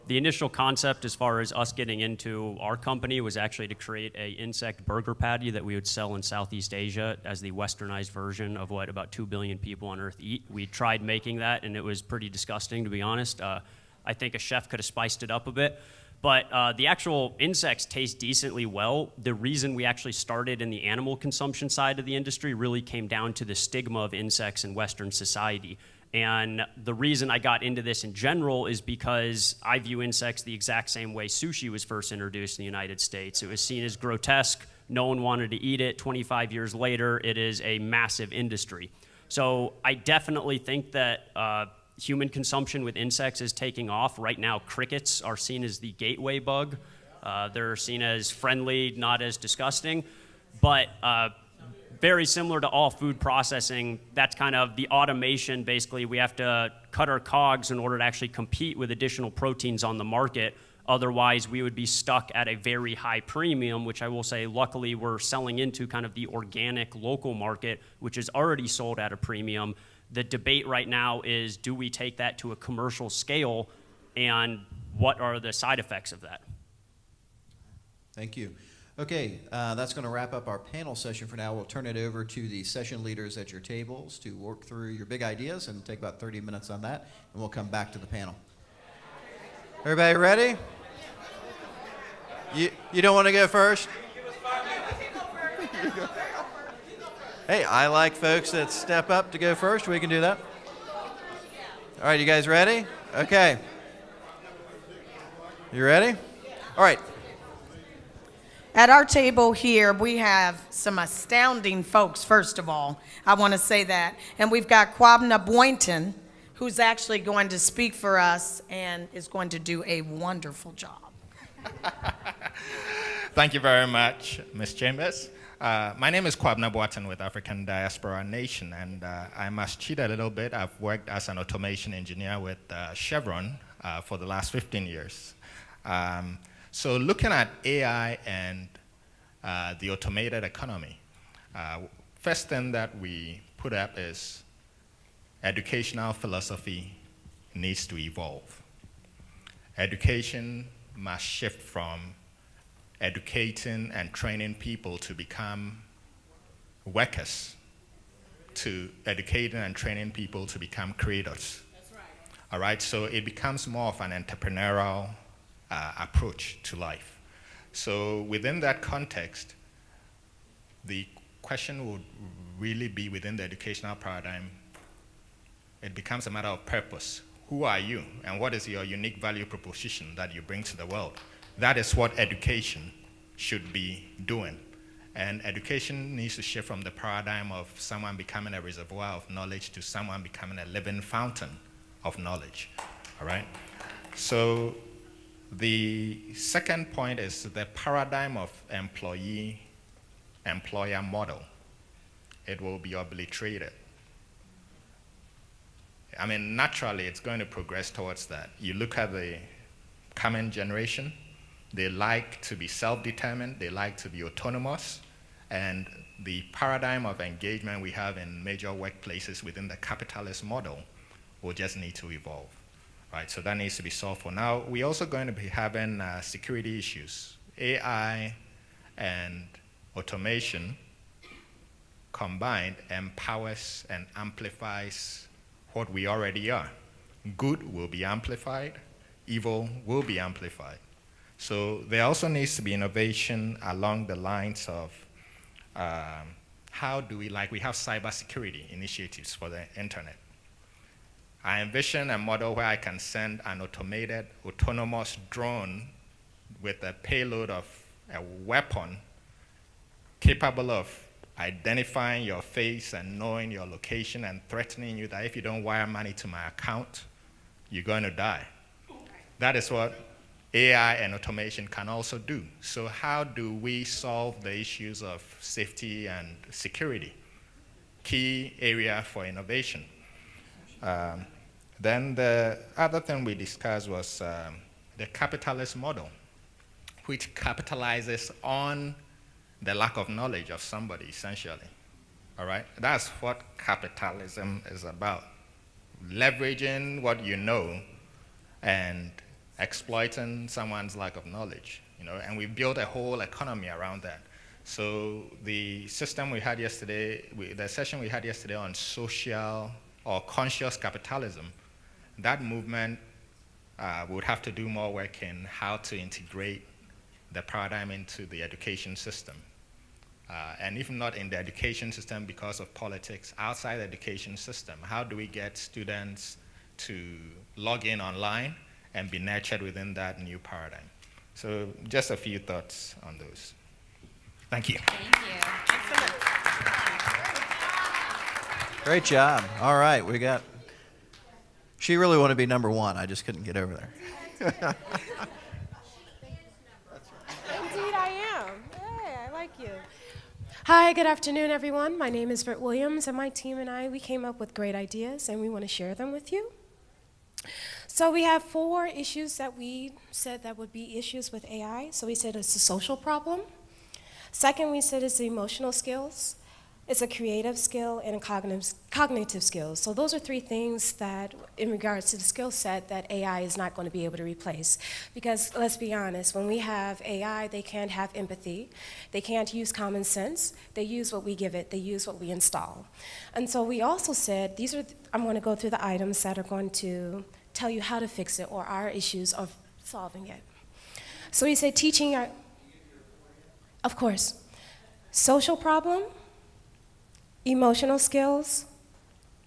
the initial concept as far as us getting into our company was actually to create a insect burger patty that we would sell in Southeast Asia as the westernized version of what about 2 billion people on Earth eat. We tried making that, and it was pretty disgusting, to be honest. I think a chef could have spiced it up a bit. But the actual insects taste decently well. The reason we actually started in the animal consumption side of the industry really came down to the stigma of insects in Western society. And the reason I got into this in general is because I view insects the exact same way sushi was first introduced in the United States. It was seen as grotesque. No one wanted to eat it. 25 years later, it is a massive industry. So I definitely think that human consumption with insects is taking off. Right now, crickets are seen as the gateway bug. They're seen as friendly, not as disgusting. But very similar to all food processing, that's kind of the automation. Basically, we have to cut our cogs in order to actually compete with additional proteins on the market. Otherwise, we would be stuck at a very high premium, which I will say, luckily, we're selling into kind of the organic local market, which is already sold at a premium. The debate right now is, do we take that to a commercial scale, and what are the side effects of that? Thank you. Okay, that's going to wrap up our panel session for now. We'll turn it over to the session leaders at your tables to work through your big ideas and take about 30 minutes on that, and we'll come back to the panel. Everybody ready? You don't want to go first? Hey, I like folks that step up to go first. We can do that. All right, you guys ready? Okay. You ready? All right. At our table here, we have some astounding folks, first of all. I want to say that. And we've got Kwabena Boynton, who's actually going to speak for us and is going to do a wonderful job. Thank you very much, Ms. Chambers. My name is Kwabena Boynton with African Diaspora Nation, and I must cheat a little bit. I've worked as an automation engineer with Chevron for the last 15 years. So looking at AI and the automated economy, first thing that we put up is educational philosophy needs to evolve. Education must shift from educating and training people to become workers to educating and training people to become creators. That's right. All right, so it becomes more of an entrepreneurial approach to life. So within that context, the question would really be within the educational paradigm, it becomes a matter of purpose. Who are you, and what is your unique value proposition that you bring to the world? That is what education should be doing. And education needs to shift from the paradigm of someone becoming a reservoir of knowledge to someone becoming a living fountain of knowledge, all right? So the second point is the paradigm of employee-employer model. It will be obliterated. I mean, naturally, it's going to progress towards that. You look at the coming generation, they like to be self-determined, they like to be autonomous, and the paradigm of engagement we have in major workplaces within the capitalist model will just need to evolve, right? So that needs to be solved for now. We're also going to be having security issues. AI and automation combined empowers and amplifies what we already are. Good will be amplified, evil will be amplified. So there also needs to be innovation along the lines of how do we have cybersecurity initiatives for the internet. I envision a model where I can send an automated, autonomous drone with a payload of a weapon capable of identifying your face and knowing your location and threatening you that if you don't wire money to my account, you're going to die. That is what AI and automation can also do. So how do we solve the issues of safety and security? Key area for innovation. Then the other thing we discussed was the capitalist model, which capitalizes on the lack of knowledge of somebody, essentially. All right? That's what capitalism is about. Leveraging what you know and exploiting someone's lack of knowledge, and we built a whole economy around that. So the system we had yesterday, the session we had yesterday on social or conscious capitalism, that movement would have to do more work in how to integrate the paradigm into the education system. And if not in the education system because of politics, outside the education system, how do we get students to log in online and be nurtured within that new paradigm? So just a few thoughts on those. Thank you. Thank you. Excellent. Great job. All right, she really wanted to be number one. I just couldn't get over there. Indeed, I am. Hey, I like you. Hi, good afternoon, everyone. My name is Bert Williams, and my team and I, we came up with great ideas, and we want to share them with you. So we have 4 issues that we said that would be issues with AI. So we said it's a social problem. Second, we said it's the emotional skills. It's a creative skill and a cognitive skills. So those are 3 things that, in regards to the skill set, that AI is not going to be able to replace. Because let's be honest, when we have AI, they can't have empathy. They can't use common sense. They use what we give it. They use what we install. And so we also said, I'm going to go through the items that are going to tell you how to fix it, or our issues of solving it. So we said teaching our, of course, social problem, emotional skills,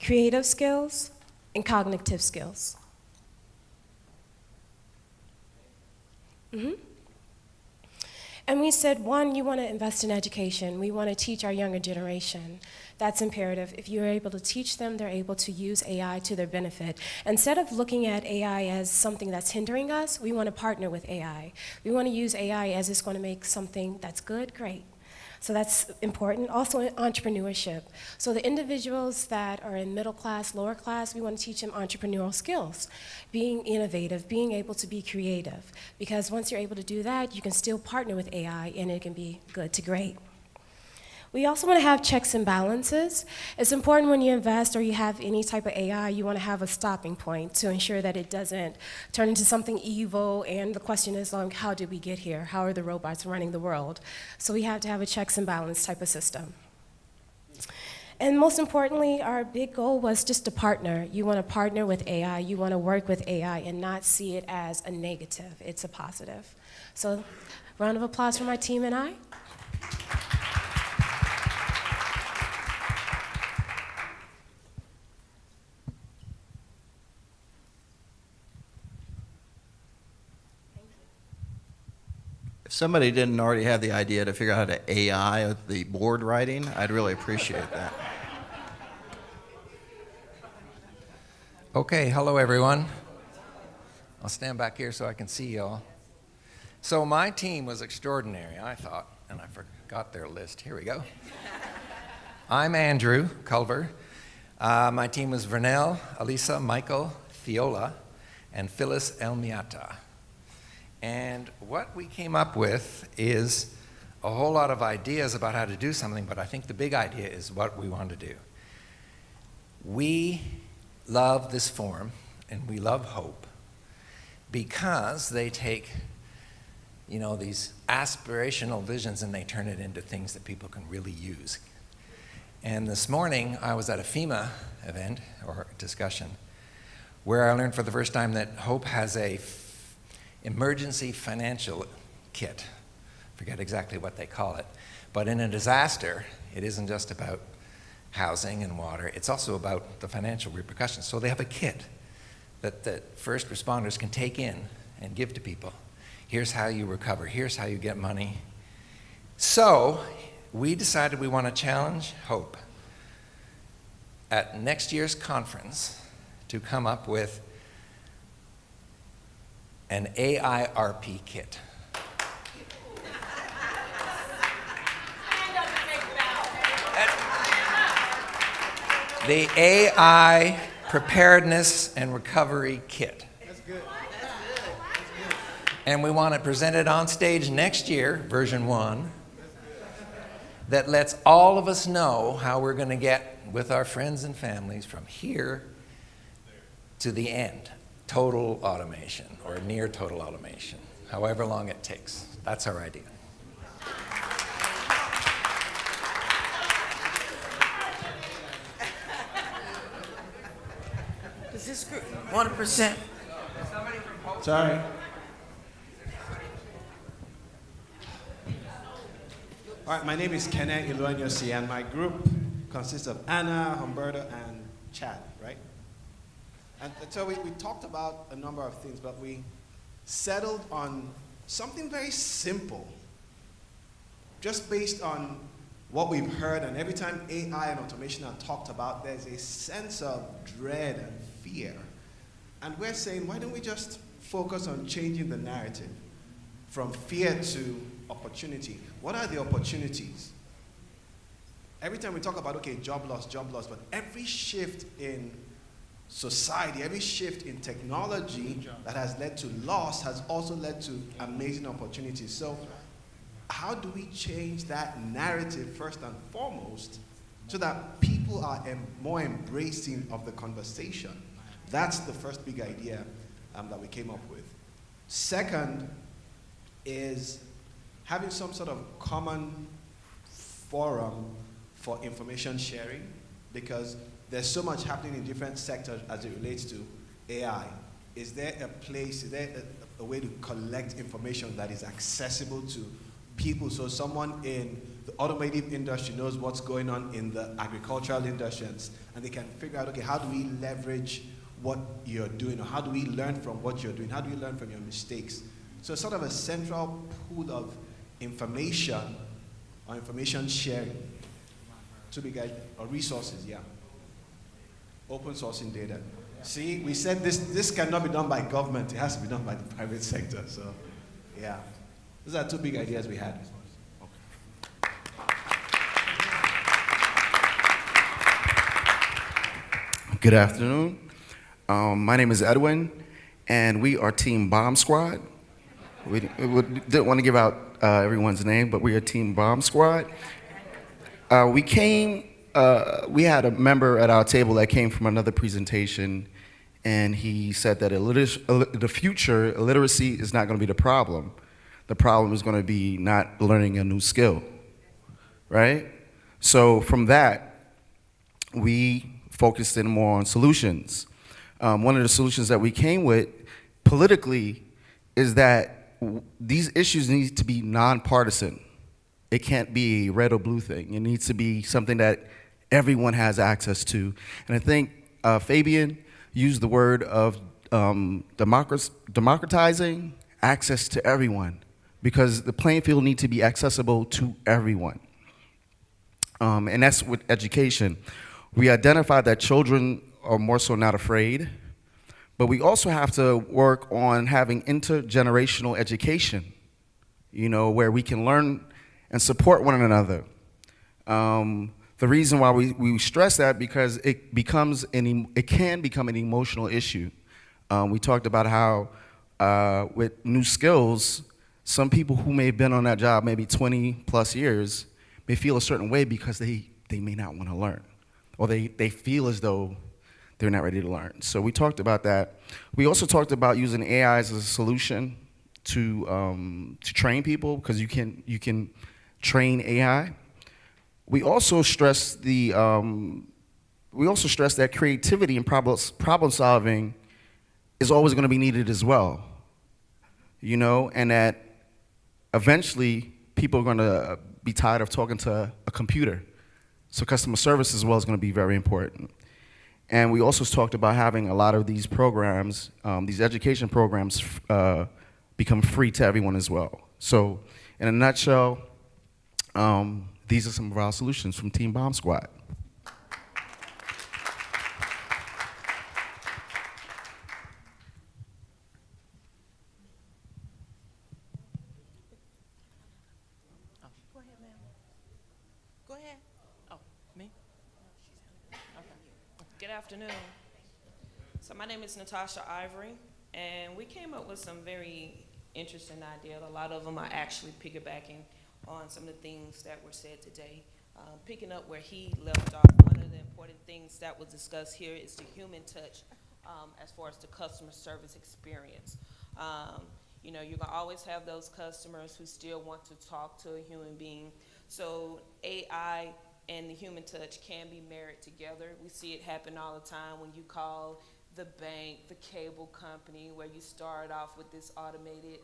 creative skills, and cognitive skills. And we said, one, you want to invest in education. We want to teach our younger generation. That's imperative. If you're able to teach them, they're able to use AI to their benefit. Instead of looking at AI as something that's hindering us, we want to partner with AI. We want to use AI as it's going to make something that's good, great. So that's important. Also entrepreneurship. So the individuals that are in middle class, lower class, we want to teach them entrepreneurial skills, being innovative, being able to be creative. Because once you're able to do that, you can still partner with AI and it can be good to great. We also want to have checks and balances. It's important when you invest or you have any type of AI, you want to have a stopping point to ensure that it doesn't turn into something evil. And the question is, like, how did we get here? How are the robots running the world? So we have to have a checks and balance type of system. And most importantly, our big goal was just to partner. You want to partner with AI. You want to work with AI and not see it as a negative. It's a positive. So round of applause for my team and I. If somebody didn't already have the idea to figure out how to AI the board writing, I'd really appreciate that. Okay, hello everyone. I'll stand back here so I can see y'all. So my team was extraordinary, I thought, and I forgot their list. Here we go. I'm Andrew Culver. My team was Vernell, Alisa, Michael, Fiola, and Phyllis Elmiata. And what we came up with is a whole lot of ideas about how to do something, but I think the big idea is what we want to do. We love this forum, and we love Hope, because they take, these aspirational visions and they turn it into things that people can really use. And this morning, I was at a FEMA event, or discussion, where I learned for the first time that Hope has a emergency financial kit. Forget exactly what they call it. But in a disaster, it isn't just about housing and water, it's also about the financial repercussions. So they have a kit that first responders can take in and give to people. Here's how you recover, here's how you get money. So we decided we want to challenge Hope at next year's conference to come up with an AIRP kit. The AI Preparedness and Recovery Kit. That's good. And we want it presented on stage next year, version 1, that lets all of us know how we're going to get with our friends and families from here to the end. Total automation, or near total automation, however long it takes. That's our idea. Does this group 1%? Sorry. All right, my name is Kenneth Iluanyosi, and my group consists of Anna, Humberto, and Chad, right? And so we talked about a number of things, but we settled on something very simple, just based on what we've heard. And every time AI and automation are talked about, there's a sense of dread and fear. And we're saying, why don't we just focus on changing the narrative from fear to opportunity? What are the opportunities? Every time we talk about, okay, job loss, but every shift in society, every shift in technology that has led to loss has also led to amazing opportunities. So how do we change that narrative first and foremost so that people are more embracing of the conversation? That's the first big idea that we came up with. Second is having some sort of common forum for information sharing, because there's so much happening in different sectors as it relates to AI. is there a place, is there a way to collect information that is accessible to people, so someone in the automotive industry knows what's going on in the agricultural industries, and they can figure out, okay, how do we leverage what you're doing, or how do we learn from what you're doing, how do we learn from your mistakes? So sort of a central pool of information or information sharing to be guys, or resources, yeah. Open sourcing data. See, we said this cannot be done by government, it has to be done by the private sector, so yeah. Those are two big ideas we had. Good afternoon. My name is Edwin, and we are Team Bomb Squad. We didn't want to give out everyone's name, but we are Team Bomb Squad. We had a member at our table that came from another presentation, and he said that the future, illiteracy is not going to be the problem. The problem is going to be not learning a new skill, right? So from that, we focused in more on solutions. One of the solutions that we came with politically is that these issues need to be nonpartisan. It can't be a red or blue thing. It needs to be something that everyone has access to. And I think Fabian used the word of democratizing access to everyone, because the playing field needs to be accessible to everyone. And that's with education. We identified that children are more so not afraid, but we also have to work on having intergenerational education, where we can learn and support one another. The reason why we stress that, because it can become an emotional issue. We talked about how with new skills, some people who may have been on that job maybe 20 plus years may feel a certain way because they may not want to learn, or they feel as though they're not ready to learn. So we talked about that. We also talked about using AI as a solution to train people, because you can train AI. We also stress that creativity and problem solving is always going to be needed as well, and that eventually people are going to be tired of talking to a computer. So customer service as well is going to be very important. And we also talked about having a lot of these programs, these education programs, become free to everyone as well. So in a nutshell, these are some of our solutions from Team Bomb Squad. Go ahead, ma'am. Go ahead. Oh, me? Okay. Good afternoon. So my name is Natasha Ivory, and we came up with some very interesting ideas. A lot of them are actually piggybacking on some of the things that were said today. Picking up where he left off, one of the important things that was discussed here is the human touch as far as the customer service experience. You're gonna always have those customers who still want to talk to a human being. So AI and the human touch can be married together. We see it happen all the time when you call the bank, the cable company, where you start off with this automated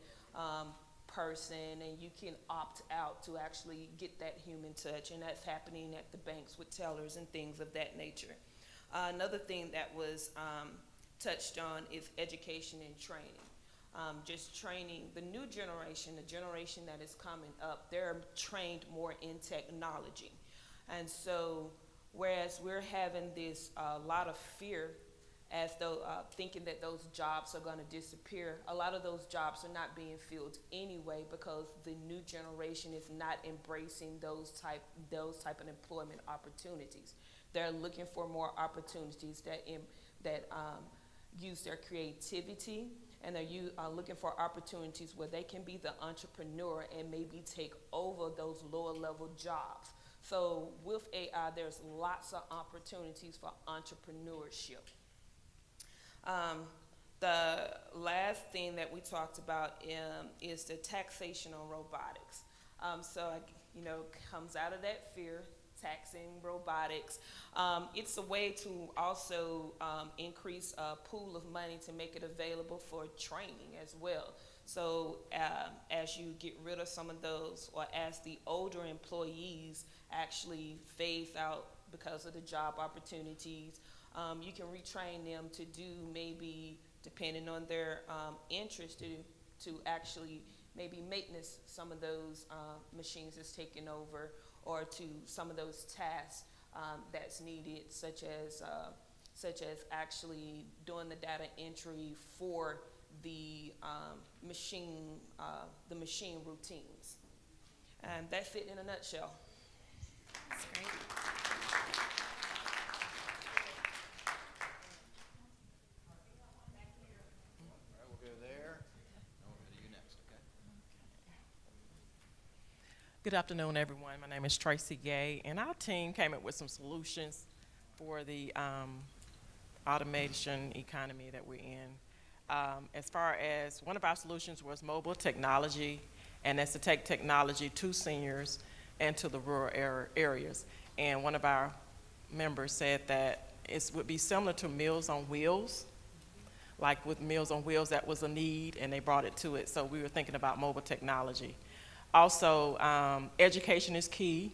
person, and you can opt out to actually get that human touch, and that's happening at the banks with tellers and things of that nature. Another thing that was touched on is education and training. Just training the new generation, the generation that is coming up, they're trained more in technology. And so whereas we're having this lot of fear as though thinking that those jobs are going to disappear, a lot of those jobs are not being filled anyway, because the new generation is not embracing those type of employment opportunities. They're looking for more opportunities that use their creativity, and they're looking for opportunities where they can be the entrepreneur and maybe take over those lower level jobs. So with AI, there's lots of opportunities for entrepreneurship. The last thing that we talked about is the taxation on robotics. So, comes out of that fear. taxing, robotics. It's a way to also increase a pool of money to make it available for training as well. So as you get rid of some of those, or as the older employees actually phase out because of the job opportunities, you can retrain them to do maybe, depending on their interest, to actually maybe maintenance some of those machines that's taken over, or to some of those tasks that's needed, such as actually doing the data entry for the machine routines. And that's it in a nutshell. That's great. Good afternoon, everyone. My name is Tracy Gay, and our team came up with some solutions for the automation economy that we're in. As far as one of our solutions was mobile technology, and that's to take technology to seniors and to the rural areas. And one of our members said that it would be similar to Meals on Wheels. Like with Meals on Wheels, that was a need, and they brought it to it. So we were thinking about mobile technology. Also, education is key.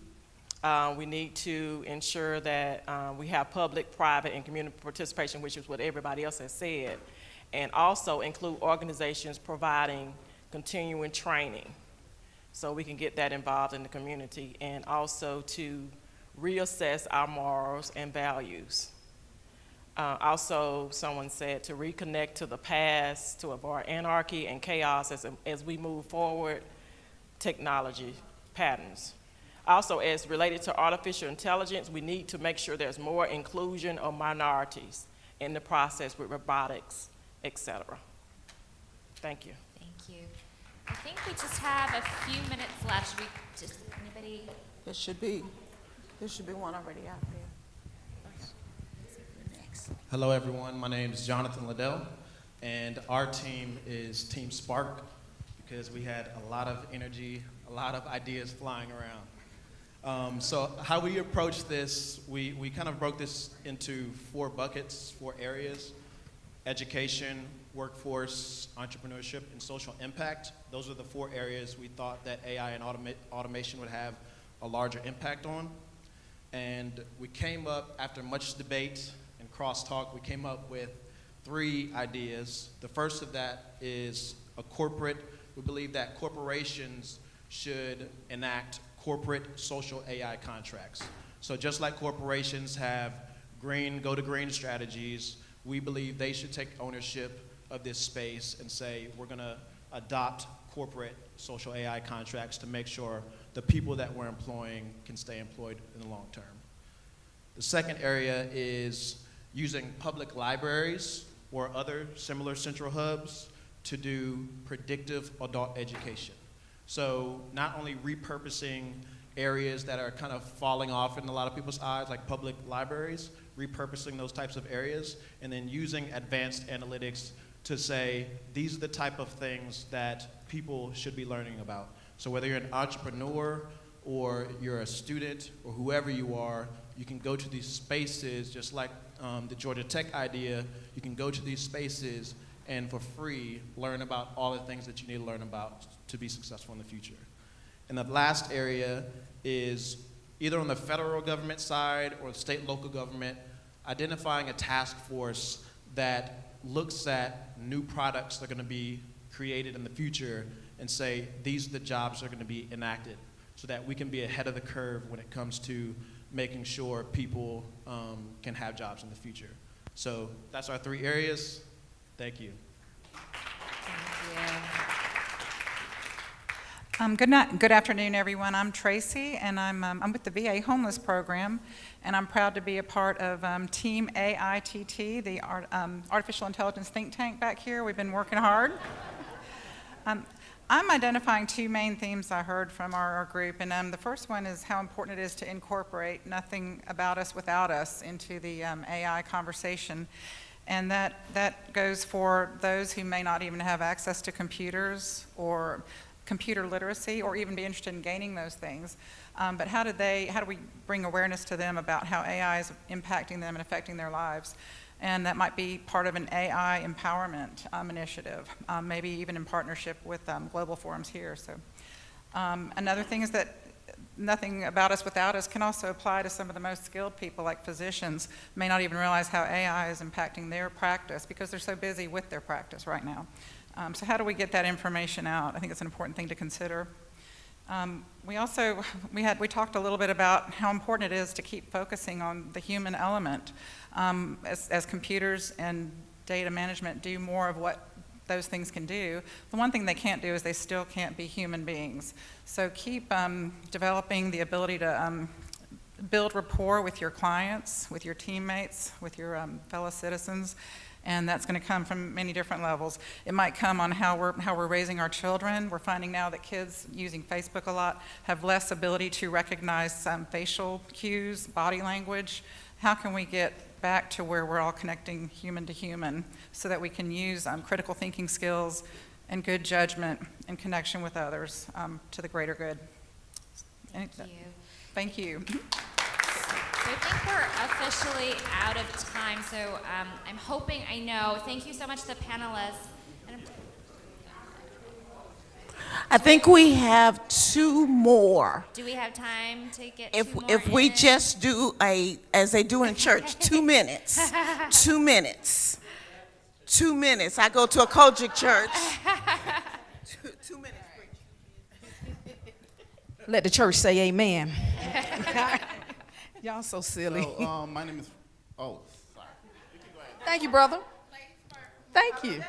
We need to ensure that we have public, private, and community participation, which is what everybody else has said, and also include organizations providing continuing training so we can get that involved in the community, and also to reassess our morals and values. Also, someone said to reconnect to the past, to avoid anarchy and chaos as we move forward technology patterns. Also, as related to artificial intelligence, we need to make sure there's more inclusion of minorities in the process with robotics, etc. Thank you. Thank you. I think we just have a few minutes left. Should we just, anybody? There should be one already out there. Hello, everyone. My name is Jonathan Liddell, and our team is Team Spark, because we had a lot of energy, a lot of ideas flying around. So how we approached this, we kind of broke this into 4 buckets, 4 areas: education, workforce, entrepreneurship, and social impact. Those are the 4 areas we thought that AI and automation would have a larger impact on. And we came up, after much debate and crosstalk, we came up with 3 ideas. The first of that is a corporate. We believe that corporations should enact corporate social AI contracts. So just like corporations have go to green strategies, we believe they should take ownership of this space and say, we're gonna adopt corporate social AI contracts to make sure the people that we're employing can stay employed in the long term. The second area is using public libraries or other similar central hubs to do predictive adult education. So not only repurposing areas that are kind of falling off in a lot of people's eyes, like public libraries, repurposing those types of areas, and then using advanced analytics to say, these are the type of things that people should be learning about. So whether you're an entrepreneur or you're a student or whoever you are, you can go to these spaces, just like the Georgia Tech idea, you can go to these spaces and for free learn about all the things that you need to learn about to be successful in the future. And the last area is either on the federal government side or the state and local government, identifying a task force that looks at new products that are going to be created in the future and say, these are the jobs that are going to be enacted, so that we can be ahead of the curve when it comes to making sure people can have jobs in the future. So that's our 3 areas. Thank you. Good afternoon, everyone. I'm Tracy, and I'm with the VA Homeless Program, and I'm proud to be a part of Team AITT, the Artificial Intelligence think tank back here. We've been working hard. I'm identifying 2 main themes I heard from our group, and the first one is how important it is to incorporate nothing about us without us into the AI conversation. And that goes for those who may not even have access to computers or computer literacy or even be interested in gaining those things. But how do we bring awareness to them about how AI is impacting them and affecting their lives? And that might be part of an AI empowerment initiative, maybe even in partnership with Global Forums here. So another thing is that nothing about us without us can also apply to some of the most skilled people, like physicians, may not even realize how AI is impacting their practice because they're so busy with their practice right now. So how do we get that information out? I think it's an important thing to consider. We talked a little bit about how important it is to keep focusing on the human element. As computers and data management do more of what those things can do, the one thing they can't do is they still can't be human beings. So keep developing the ability to build rapport with your clients, with your teammates, with your fellow citizens, and that's going to come from many different levels. It might come on how we're raising our children. We're finding now that kids using Facebook a lot have less ability to recognize facial cues, body language. How can we get back to where we're all connecting human to human so that we can use critical thinking skills and good judgment and connection with others to the greater good? Thank you. Thank you. So I think we're officially out of time, so I'm hoping, thank you so much to the panelists. I think we have two more. Do we have time to get If we just do as they do in church, 2 minutes. 2 minutes. 2 minutes. I go to a Kojic church. 2 minutes. Let the church say amen. Y'all so silly. So, my name is, sorry. Thank you, brother. Thank you.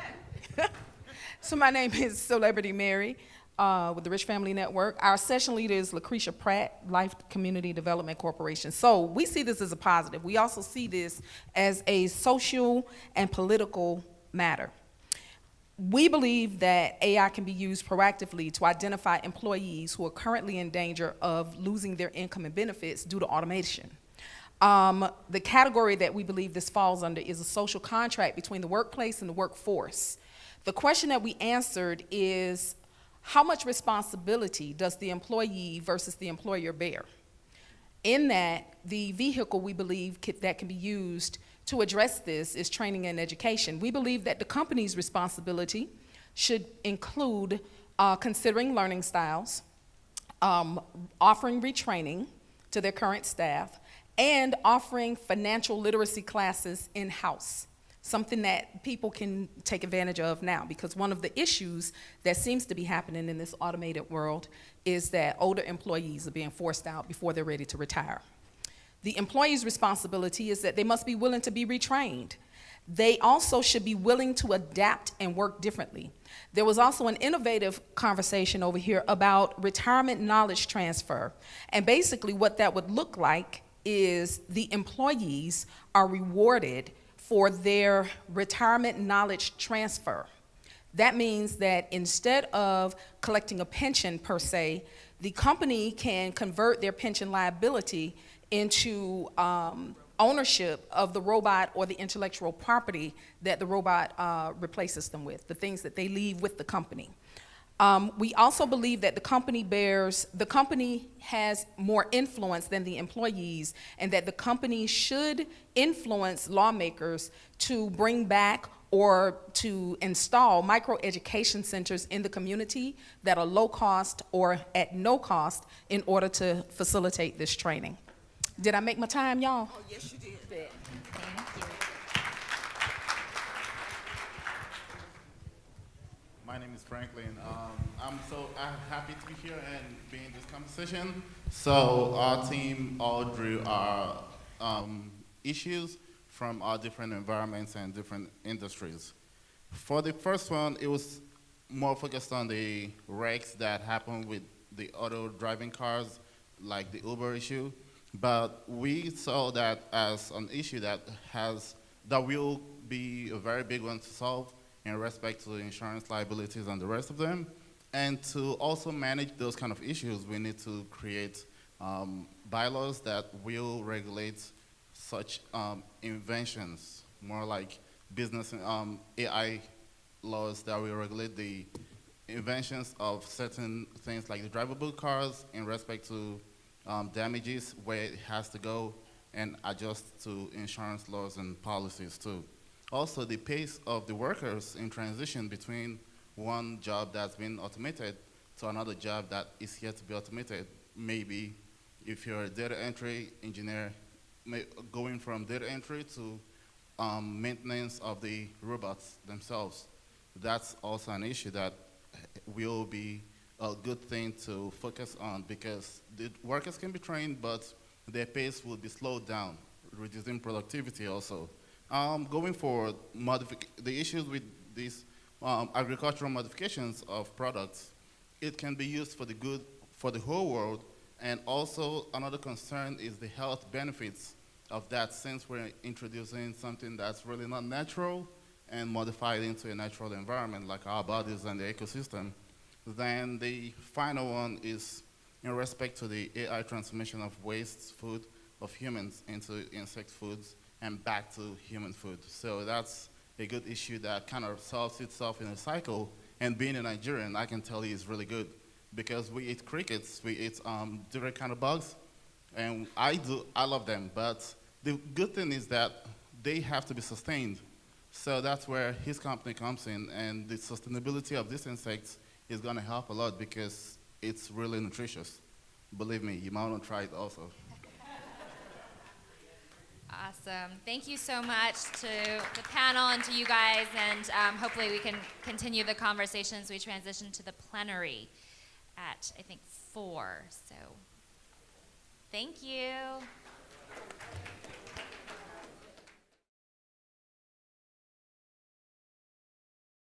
So my name is Celebrity Mary with the Rich Family Network. Our session leader is Lucretia Pratt, Life Community Development Corporation. So we see this as a positive. We also see this as a social and political matter. We believe that AI can be used proactively to identify employees who are currently in danger of losing their income and benefits due to automation. The category that we believe this falls under is a social contract between the workplace and the workforce. The question that we answered is, how much responsibility does the employee versus the employer bear? In that, the vehicle we believe that can be used to address this is training and education. We believe that the company's responsibility should include considering learning styles, offering retraining to their current staff, and offering financial literacy classes in-house, something that people can take advantage of now, because one of the issues that seems to be happening in this automated world is that older employees are being forced out before they're ready to retire. The employee's responsibility is that they must be willing to be retrained. They also should be willing to adapt and work differently. There was also an innovative conversation over here about retirement knowledge transfer. And basically what that would look like is the employees are rewarded for their retirement knowledge transfer. That means that instead of collecting a pension per se, the company can convert their pension liability into ownership of the robot or the intellectual property that the robot replaces them with, the things that they leave with the company. We also believe that the company has more influence than the employees, and that the company should influence lawmakers to bring back or to install micro-education centers in the community that are low cost or at no cost in order to facilitate this training. Did I make my time, y'all? Oh, yes, you did. Thank you. My name is Franklin. I'm happy to be here and be in this conversation. So our team all drew our issues from our different environments and different industries. For the first one, it was more focused on the wrecks that happen with the auto driving cars, like the Uber issue. But we saw that as an issue that will be a very big one to solve in respect to the insurance liabilities and the rest of them. And to also manage those kind of issues, we need to create bylaws that will regulate such inventions, more like business AI laws that will regulate the inventions of certain things like the drivable cars in respect to damages, where it has to go, and adjust to insurance laws and policies too. Also, the pace of the workers in transition between one job that's been automated to another job that is yet to be automated. Maybe if you're a data entry engineer, going from data entry to maintenance of the robots themselves. That's also an issue that will be a good thing to focus on, because the workers can be trained, but their pace will be slowed down, reducing productivity also. Going forward, the issues with these agricultural modifications of products, it can be used for the good for the whole world, and also another concern is the health benefits of that, since we're introducing something that's really not natural and modified into a natural environment like our bodies and the ecosystem. Then the final one is in respect to the AI transformation of waste food of humans into insect foods and back to human food. So that's a good issue that kind of solves itself in a cycle. And being a Nigerian, I can tell you it's really good, because we eat crickets, we eat different kind of bugs, and I love them. But the good thing is that they have to be sustained. So that's where his company comes in, and the sustainability of these insects is going to help a lot, because it's really nutritious. Believe me, you might want to try it also. Awesome. Thank you so much to the panel and to you guys, and hopefully we can continue the conversation as we transition to the plenary at, I think, 4. So thank you.